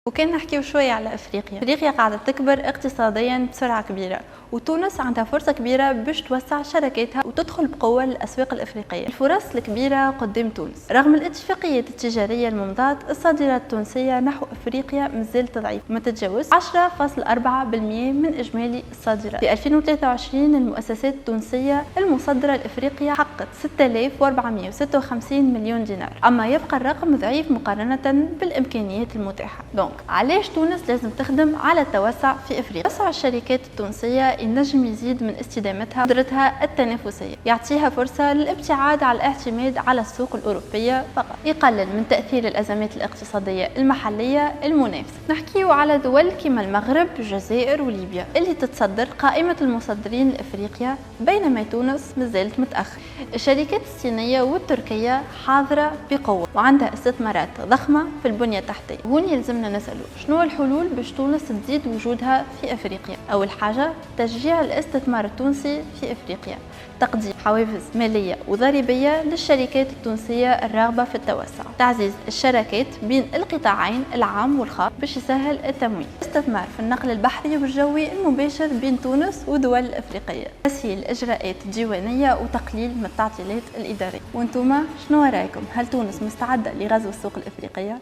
وكان نحكيو شوية على افريقيا قاعدة تكبر اقتصاديا بسرعة كبيرة، وتونس عندها فرصة كبيرة باش توسع شراكاتها وتدخل بقوة للأسواق الافريقية. الفرص الكبيرة قدام تونس رغم الاتفاقيات التجارية الممضاة، الصادرات التونسية نحو افريقيا مازالت ضعيفة، ما تتجاوز 10.4% من اجمالي الصادرات. في 2023 المؤسسات التونسية المصدرة لافريقيا حققت 6456 مليون دينار، اما يبقى الرقم ضعيف مقارنة بالامكانيات المتاحة. دونك علاش تونس لازم تخدم على التوسع في افريقيا؟ توسع الشركات التونسيه ينجم يزيد من استدامتها وقدرتها التنافسيه، يعطيها فرصه للابتعاد عن الاعتماد على السوق الاوروبيه فقط، يقلل من تاثير الازمات الاقتصاديه المحليه المنافسه. نحكيو على دول كما المغرب، الجزائر وليبيا اللي تتصدر قائمه المصدرين لافريقيا، بينما تونس مازالت متاخر. الشركات الصينيه والتركيه حاضره بقوه وعندها استثمارات ضخمه في البنيه التحتيه. هون يلزمنا نسألوا شنو الحلول باش تونس تزيد وجودها في افريقيا؟ اول حاجه تشجيع الاستثمار التونسي في افريقيا، تقديم حوافز ماليه وضريبيه للشركات التونسيه الراغبه في التوسع، تعزيز الشراكات بين القطاعين العام والخاص باش يسهل التمويل، استثمار في النقل البحري والجوي المباشر بين تونس ودول الافريقيه، تسهيل اجراءات الديوانيه وتقليل من التعطيلات الاداريه. وانتم شنو رايكم؟ هل تونس مستعده لغزو السوق الافريقيه؟